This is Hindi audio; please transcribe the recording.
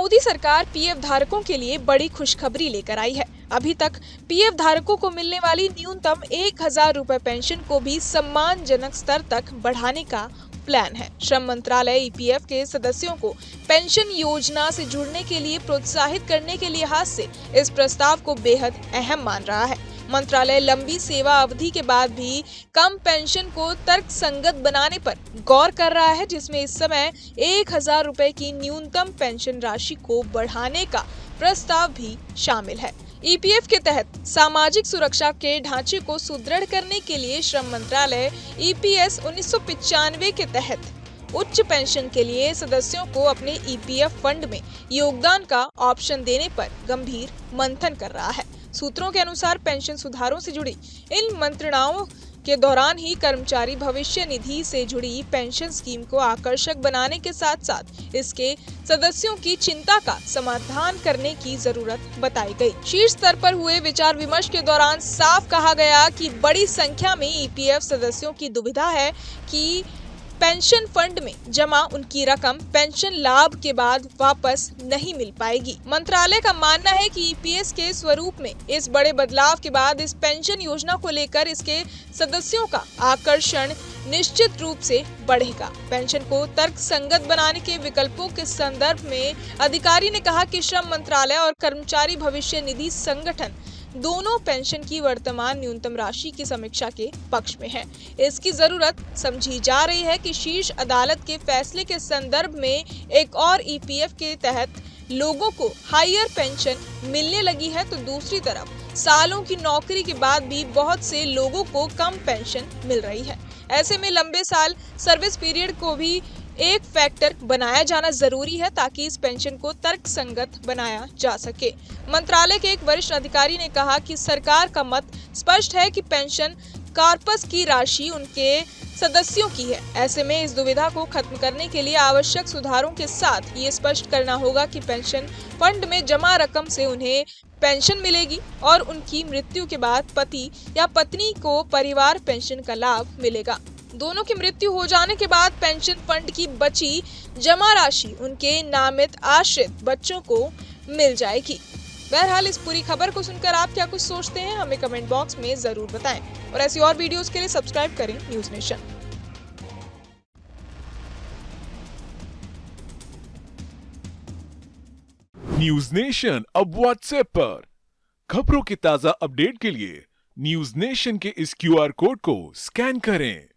मोदी सरकार पीएफ धारकों के लिए बड़ी खुशखबरी लेकर आई है। अभी तक पीएफ धारकों को मिलने वाली न्यूनतम 1,000 रुपए पेंशन को भी सम्मानजनक स्तर तक बढ़ाने का प्लान है। श्रम मंत्रालय ईपीएफ के सदस्यों को पेंशन योजना से जुड़ने के लिए प्रोत्साहित करने के लिहाज से इस प्रस्ताव को बेहद अहम मान रहा है। मंत्रालय लंबी सेवा अवधि के बाद भी कम पेंशन को तर्कसंगत बनाने पर गौर कर रहा है, जिसमें इस समय 1,000 रुपए की न्यूनतम पेंशन राशि को बढ़ाने का प्रस्ताव भी शामिल है। ईपीएफ के तहत सामाजिक सुरक्षा के ढांचे को सुदृढ़ करने के लिए श्रम मंत्रालय ईपीएस 1995 के तहत उच्च पेंशन के लिए सदस्यों को अपने ईपीएफ फंड में योगदान का ऑप्शन देने पर गंभीर मंथन कर रहा है। सूत्रों के अनुसार पेंशन सुधारों से जुड़ी इन मंत्रणाओं के दौरान ही कर्मचारी भविष्य निधि से जुड़ी पेंशन स्कीम को आकर्षक बनाने के साथ साथ इसके सदस्यों की चिंता का समाधान करने की जरूरत बताई गई। शीर्ष स्तर पर हुए विचार विमर्श के दौरान साफ कहा गया कि बड़ी संख्या में ईपीएफ सदस्यों की दुविधा है कि पेंशन फंड में जमा उनकी रकम पेंशन लाभ के बाद वापस नहीं मिल पाएगी। मंत्रालय का मानना है कि ईपीएस के स्वरूप में इस बड़े बदलाव के बाद इस पेंशन योजना को लेकर इसके सदस्यों का आकर्षण निश्चित रूप से बढ़ेगा। पेंशन को तर्कसंगत बनाने के विकल्पों के संदर्भ में अधिकारी ने कहा कि श्रम मंत्रालय और कर्मचारी भविष्य निधि संगठन दोनों पेंशन की वर्तमान न्यूनतम राशि की समीक्षा के पक्ष में है। इसकी जरूरत समझी जा रही है कि शीर्ष अदालत के फैसले के संदर्भ में एक और ईपीएफ के तहत लोगों को हायर पेंशन मिलने लगी है, तो दूसरी तरफ सालों की नौकरी के बाद भी बहुत से लोगों को कम पेंशन मिल रही है। ऐसे में लंबे साल सर्विस पीरियड को भी एक फैक्टर बनाया जाना जरूरी है ताकि इस पेंशन को तर्कसंगत बनाया जा सके। मंत्रालय के एक वरिष्ठ अधिकारी ने कहा कि सरकार का मत स्पष्ट है कि पेंशन कॉर्पस की राशि उनके सदस्यों की है। ऐसे में इस दुविधा को खत्म करने के लिए आवश्यक सुधारों के साथ ये स्पष्ट करना होगा कि पेंशन फंड में जमा रकम से उन्हें पेंशन मिलेगी और उनकी मृत्यु के बाद पति या पत्नी को परिवार पेंशन का लाभ मिलेगा। दोनों की मृत्यु हो जाने के बाद पेंशन फंड की बची जमा राशि उनके नामित आश्रित बच्चों को मिल जाएगी। बहरहाल इस पूरी खबर को सुनकर आप क्या कुछ सोचते हैं, हमें कमेंट बॉक्स में जरूर बताएं और ऐसी और वीडियोस के लिए सब्सक्राइब करें न्यूज़ नेशन। न्यूज़ नेशन अब व्हाट्सएप पर खबरों की ताजा अपडेट के लिए न्यूज़ नेशन के इस क्यूआर कोड को स्कैन करें।